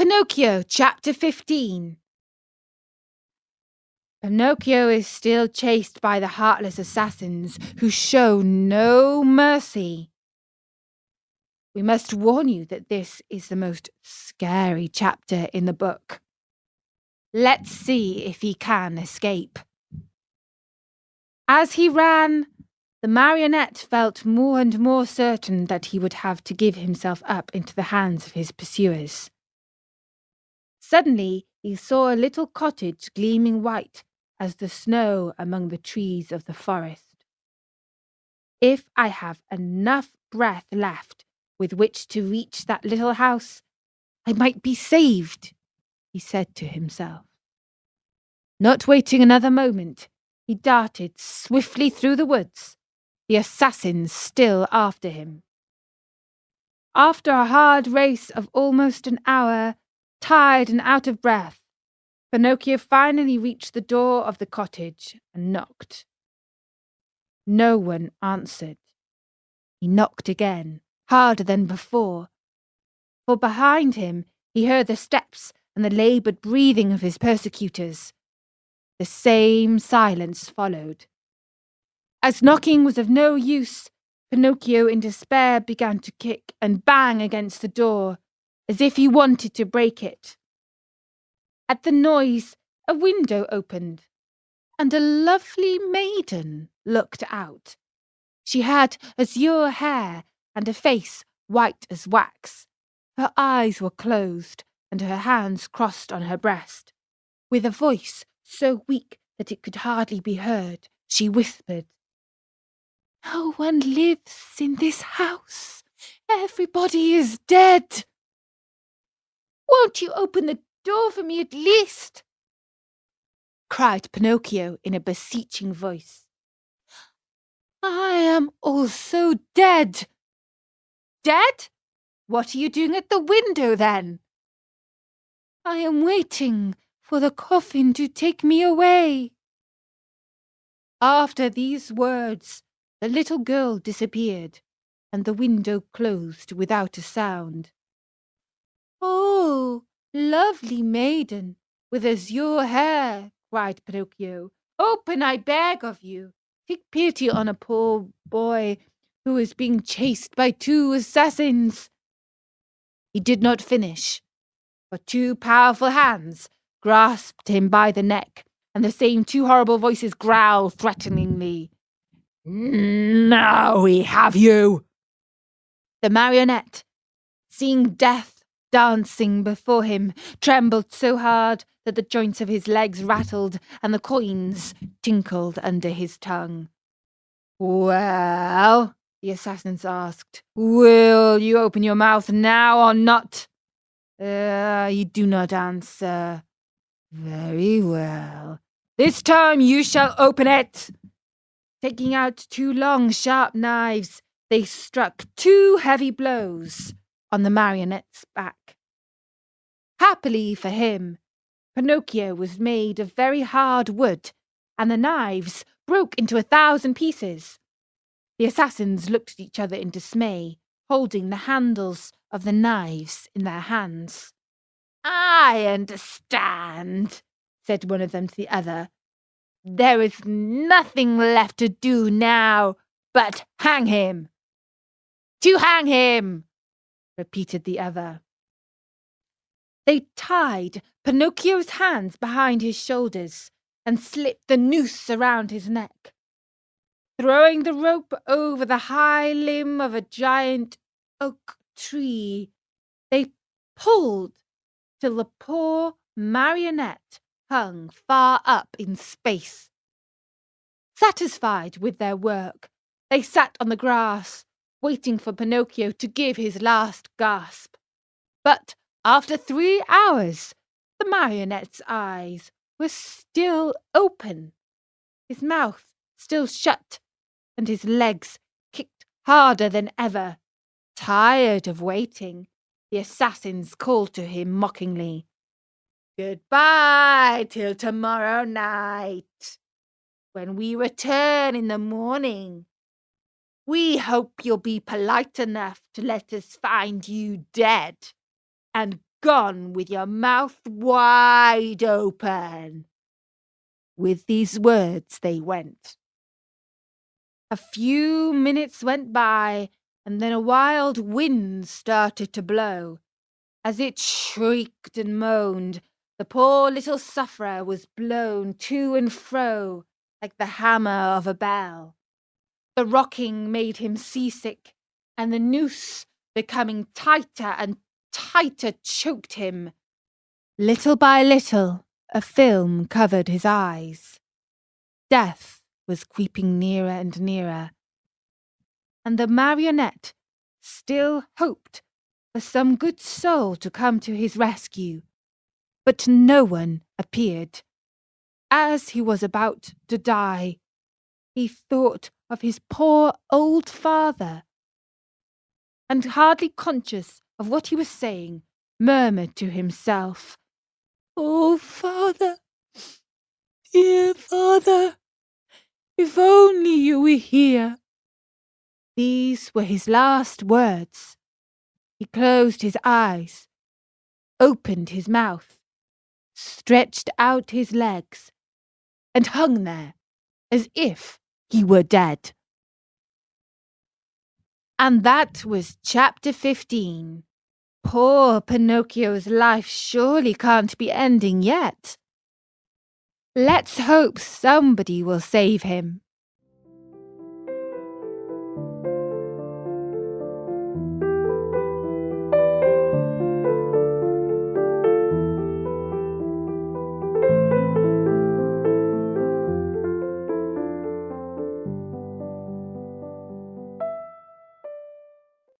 Pinocchio Chapter 15. Pinocchio is still chased by the heartless assassins who show no mercy. We must warn you that this is the most scary chapter in the book. Let's see if he can escape. As he ran, the marionette felt more and more certain that he would have to give himself up into the hands of his pursuers. Suddenly he saw a little cottage gleaming white as the snow among the trees of the forest. If I have enough breath left with which to reach that little house, I might be saved, he said to himself. Not waiting another moment, he darted swiftly through the woods, the assassins still after him. After a hard race of almost an hour, tired and out of breath, Pinocchio finally reached the door of the cottage and knocked. No one answered. He knocked again, harder than before, for behind him he heard the steps and the laboured breathing of his persecutors. The same silence followed. As knocking was of no use, Pinocchio in despair began to kick and bang against the door, as if he wanted to break it. At the noise, a window opened, and a lovely maiden looked out. She had azure hair and a face white as wax. Her eyes were closed, and her hands crossed on her breast. With a voice so weak that it could hardly be heard, she whispered, "No one lives in this house. Everybody is dead. Won't you open the door for me at least?" cried Pinocchio in a beseeching voice. "I am also dead." "Dead? What are you doing at the window then?" "I am waiting for the coffin to take me away." After these words, the little girl disappeared, and the window closed without a sound. "Oh, lovely maiden, with azure hair," cried Pinocchio, "open, I beg of you. Take pity on a poor boy who is being chased by two assassins." He did not finish, for two powerful hands grasped him by the neck, and the same two horrible voices growled threateningly, "Now we have you." The marionette, seeing death dancing before him, trembled so hard that the joints of his legs rattled and the coins tinkled under his tongue. "Well," the assassins asked, "will you open your mouth now or not?" You do not answer. Very well. This time you shall open it." Taking out two long, sharp knives, they struck two heavy blows on the marionette's back. Happily for him, Pinocchio was made of very hard wood, and the knives broke into 1,000 pieces. The assassins looked at each other in dismay, holding the handles of the knives in their hands. "I understand," said one of them to the other. "There is nothing left to do now but hang him." "To hang him," repeated the other. They tied Pinocchio's hands behind his shoulders and slipped the noose around his neck. Throwing the rope over the high limb of a giant oak tree, they pulled till the poor marionette hung far up in space. Satisfied with their work, they sat on the grass, waiting for Pinocchio to give his last gasp. But after 3 hours, the marionette's eyes were still open, his mouth still shut, and his legs kicked harder than ever. Tired of waiting, the assassins called to him mockingly, "Goodbye till tomorrow night. When we return in the morning, we hope you'll be polite enough to let us find you dead and gone with your mouth wide open." With these words they went. A few minutes went by, and then a wild wind started to blow. As it shrieked and moaned, the poor little sufferer was blown to and fro like the hammer of a bell. The rocking made him seasick, and the noose, becoming tighter and tighter, choked him. Little by little, a film covered his eyes. Death was creeping nearer and nearer, and the marionette still hoped for some good soul to come to his rescue, but no one appeared. As he was about to die, he thought of his poor old father, and hardly conscious of what he was saying, murmured to himself, "Oh, father, dear father, if only you were here." These were his last words. He closed his eyes, opened his mouth, stretched out his legs, and hung there as if he were dead. And that was chapter 15. Poor Pinocchio's life surely can't be ending yet. Let's hope somebody will save him.